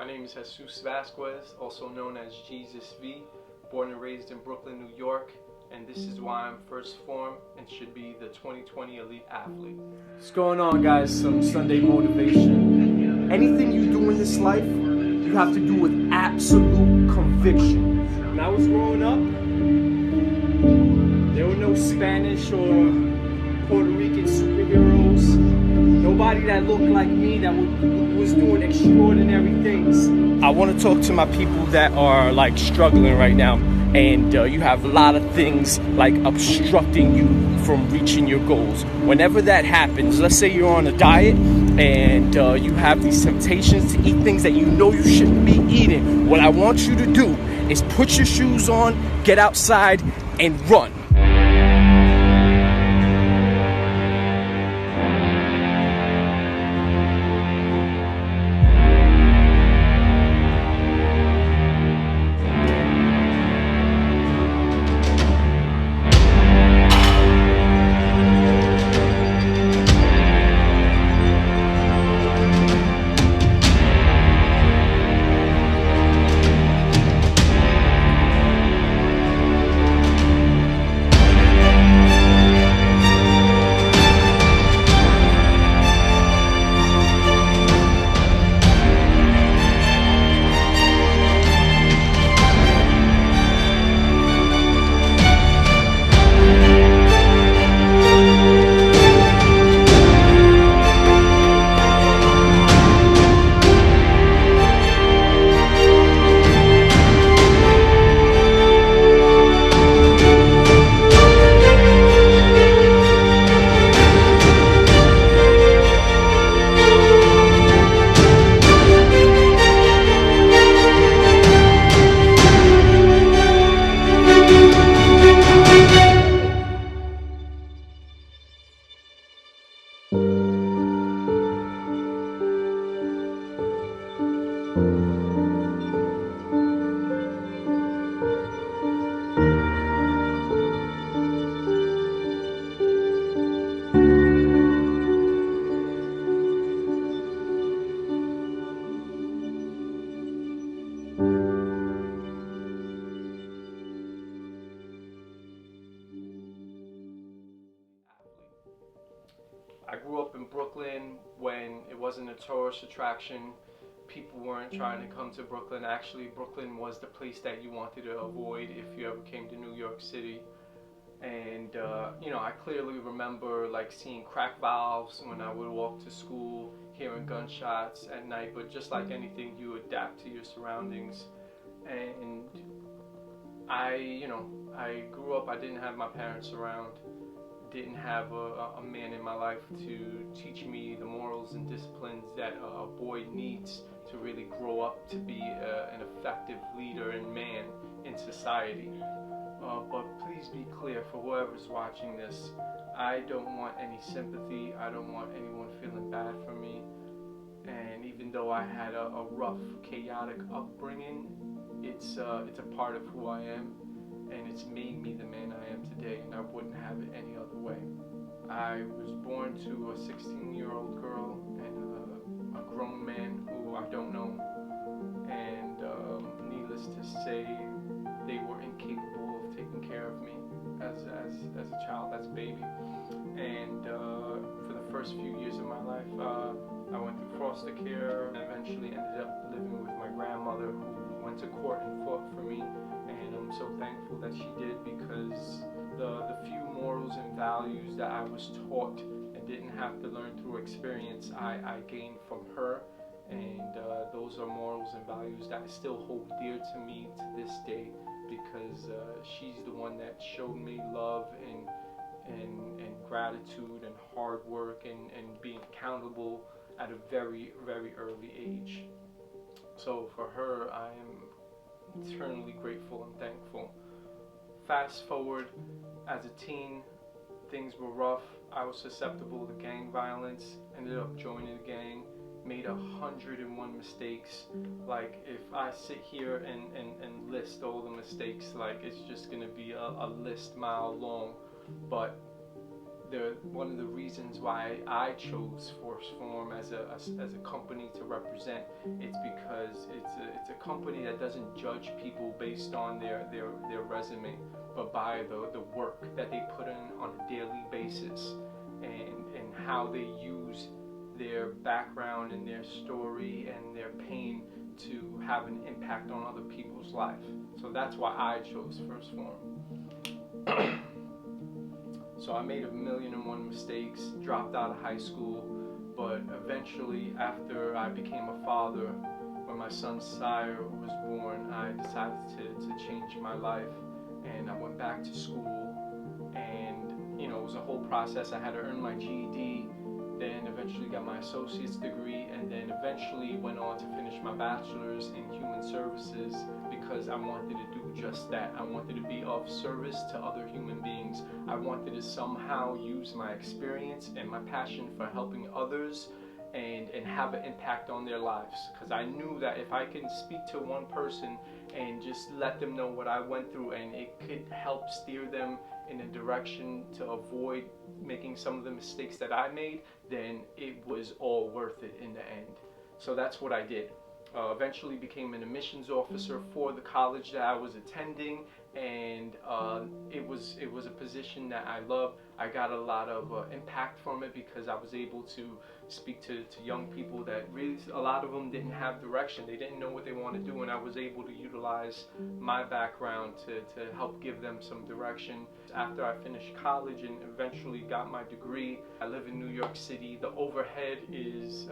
My name is Gezus Vasquez, also known as Jesus V, born and raised in Brooklyn, New York, and this is why I'm first Phorm and should be the 2020 Elite Athlete. What's going on, guys? Some Sunday motivation. Anything you do in this life, you have to do with absolute conviction. When I was growing up, there were no Spanish or Puerto Rican superheroes. Nobody that looked like me that was doing extraordinary things. I want to talk to my people that are like struggling right now, and you have a lot of things like obstructing you from reaching your goals. Whenever that happens, let's say you're on a diet and you have these temptations to eat things that you know you shouldn't be eating. What I want you to do is put your shoes on, get outside, and run. I grew up in Brooklyn when it wasn't a tourist attraction. People weren't trying to come to Brooklyn. Actually, Brooklyn was the place that you wanted to avoid if you ever came to New York City. And I clearly remember like seeing crack valves when I would walk to school, hearing gunshots at night. But just like anything, you adapt to your surroundings. And I grew up. I didn't have my parents around. Didn't have a man in my life to teach me the morals and disciplines that a boy needs to really grow up to be an effective leader and man in society. But please be clear for whoever's watching this, I don't want any sympathy. I don't want anyone feeling bad for me. And even though I had a rough, chaotic upbringing, it's a part of who I am. And it's made me the man I am today, and I wouldn't have it any other way. I was born to a 16-year-old girl and a grown man who I don't know, and needless to say, they were incapable of taking care of me as a child, as a baby. And for the first few years of my life, I went through foster care and eventually ended up living with my grandmother, who went to court and fought for me. And I'm so thankful that she did, because the few morals and values that I was taught and didn't have to learn through experience, I gained from her. And those are morals and values that I still hold dear to me to this day, because she's the one that showed me love and gratitude and hard work and being accountable at a very, very early age. So for her, I am eternally grateful and thankful. Fast forward, as a teen, things were rough. I was susceptible to gang violence, ended up joining a gang, made 101 mistakes. Like, if I sit here and list all the mistakes, like, it's just gonna be a list mile long. But one of the reasons why I chose Phorm as a company to represent, it's because it's a company that doesn't judge people based on their resume, but by the work that they put in on a daily basis, and how they use their background and their story and their pain to have an impact on other people's life. So that's why I chose Phorm. So I made 1,000,001 mistakes, dropped out of high school, but eventually, after I became a father, when my son Sire was born, I decided to change my life, and I went back to school, and you know, it was a whole process. I had to earn my GED, then eventually got my associate's degree, and then eventually went on to finish my bachelor's in human services, because I wanted to do just that. I wanted to be of service to other human beings. I wanted to somehow use my experience and my passion for helping others and have an impact on their lives, because I knew that if I can speak to one person and just let them know what I went through, and it could help steer them in a direction to avoid making some of the mistakes that I made, then it was all worth it in the end. So that's what I did. Eventually became an admissions officer for the college that I was attending, and it was a position that I loved. I got a lot of impact from it, because I was able to speak to young people that really, a lot of them didn't have direction. They didn't know what they want to do, and I was able to utilize my background to help give them some direction. After I finished college and eventually got my degree, I live in New York City. The overhead is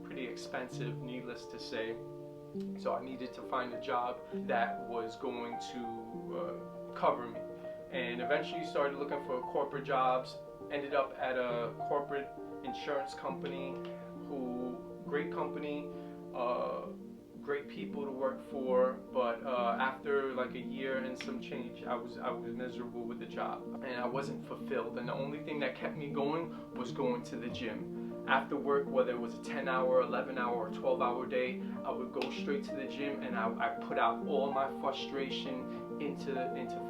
pretty expensive, needless to say. So I needed to find a job that was going to cover me, and eventually started looking for corporate jobs. Ended up at a corporate insurance company, great company, great people to work for, but after like a year and some change, I was miserable with the job, and I wasn't fulfilled, and the only thing that kept me going was going to the gym. After work, whether it was a 10-hour, 11-hour, or 12-hour day, I would go straight to the gym, and I put out all my frustration into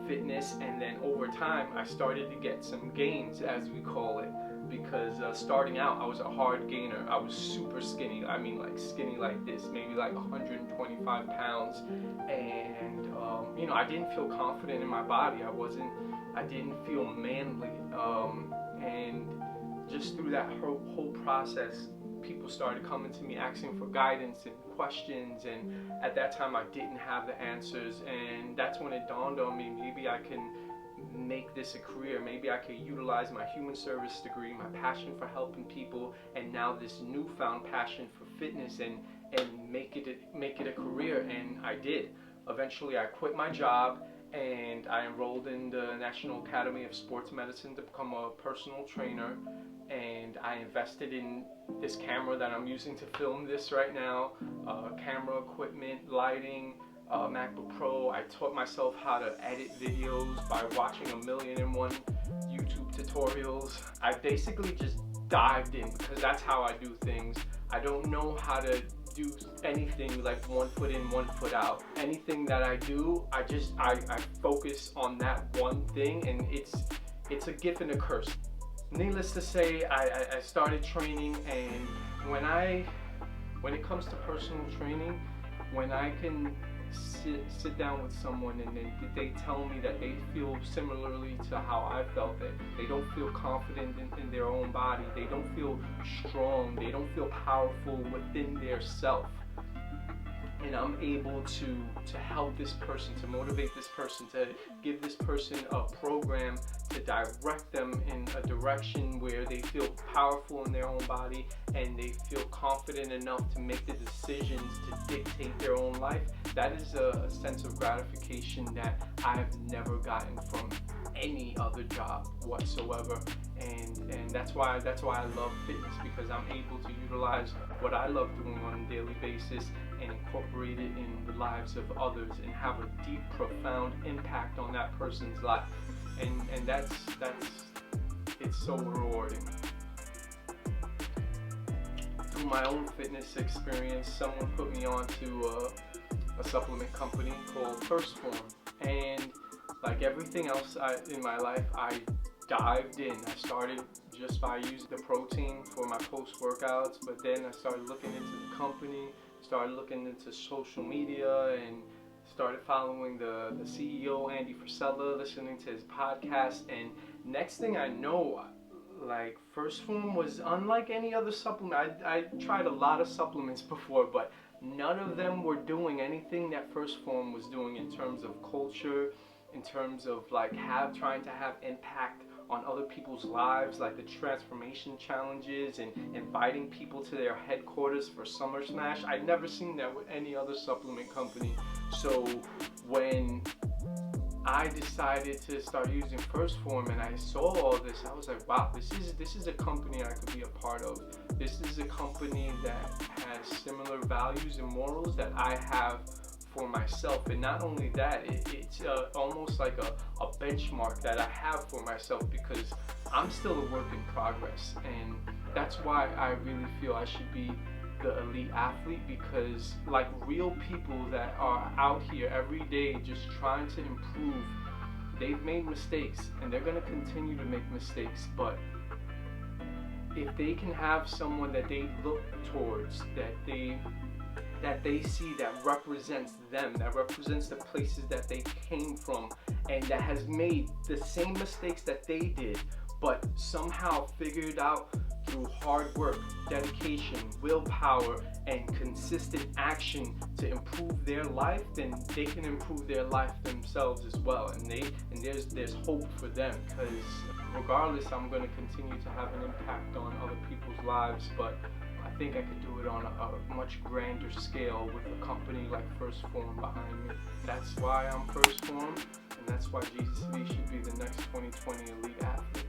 fitness. And then over time, I started to get some gains, as we call it, because starting out, I was a hard gainer. I was super skinny. I mean, like skinny like this, maybe like 125 pounds. And you know, I didn't feel confident in my body. I didn't feel manly. And just through that whole process, people started coming to me asking for guidance and questions, and at that time I didn't have the answers, and that's when it dawned on me, maybe I can make this a career. Maybe I could utilize my human service degree, my passion for helping people, and now this newfound passion for fitness, and make it a career. And I did. Eventually I quit my job, and I enrolled in the National Academy of Sports Medicine to become a personal trainer, and I invested in this camera that I'm using to film this right now, camera equipment, lighting, MacBook Pro. I taught myself how to edit videos by watching 1,000,001 YouTube tutorials. I basically just dived in, because that's how I do things. I don't know how to do anything like one foot in, one foot out. Anything that I do, I focus on that one thing, and it's a gift and a curse. Needless to say, I started training, and when it comes to personal training, when I can sit down with someone and they tell me that they feel similarly to how I felt, that they don't feel confident in their own body, they don't feel strong, they don't feel powerful within their self, and I'm able to help this person, to motivate this person, to give this person a program to direct them in a direction where they feel powerful in their own body and they feel confident enough to make the decisions to dictate their own life. That is a sense of gratification that I've never gotten from any other job whatsoever, and that's why I love fitness, because I'm able to utilize what I love doing on a daily basis and incorporate it in the lives of others and have a deep, profound impact on that person's life, and that's it's so rewarding. Through my own fitness experience, someone put me on to a supplement company called Phorm, and like everything else in my life, I dived in. I started just by using the protein for my post workouts, but then I started looking into the company, started looking into social media, and started following the CEO, Andy Frisella, listening to his podcast, and next thing I know, like, First Phorm was unlike any other supplement. I tried a lot of supplements before, but none of them were doing anything that First Phorm was doing in terms of culture, in terms of like trying to have impact on other people's lives, like the transformation challenges and inviting people to their headquarters for Summer Smash. I'd never seen that with any other supplement company. So when I decided to start using First Phorm and I saw all this, I was like, wow, this is a company I could be a part of. This is a company that has similar values and morals that I have for myself. And not only that, it's almost like a benchmark that I have for myself, because I'm still a work in progress. And that's why I really feel I should be the elite athlete, because like real people that are out here every day just trying to improve, they've made mistakes and they're going to continue to make mistakes, but if they can have someone that they look towards, that they see, that represents them, that represents the places that they came from, and that has made the same mistakes that they did, but somehow figured out through hard work, dedication, willpower, and consistent action to improve their life, then they can improve their life themselves as well. And there's hope for them, because regardless, I'm going to continue to have an impact on other people's lives, but I think I could do it on a much grander scale with a company like First Phorm behind me. That's why I'm First Phorm, and that's why Gezus should be the next 2020 elite athlete.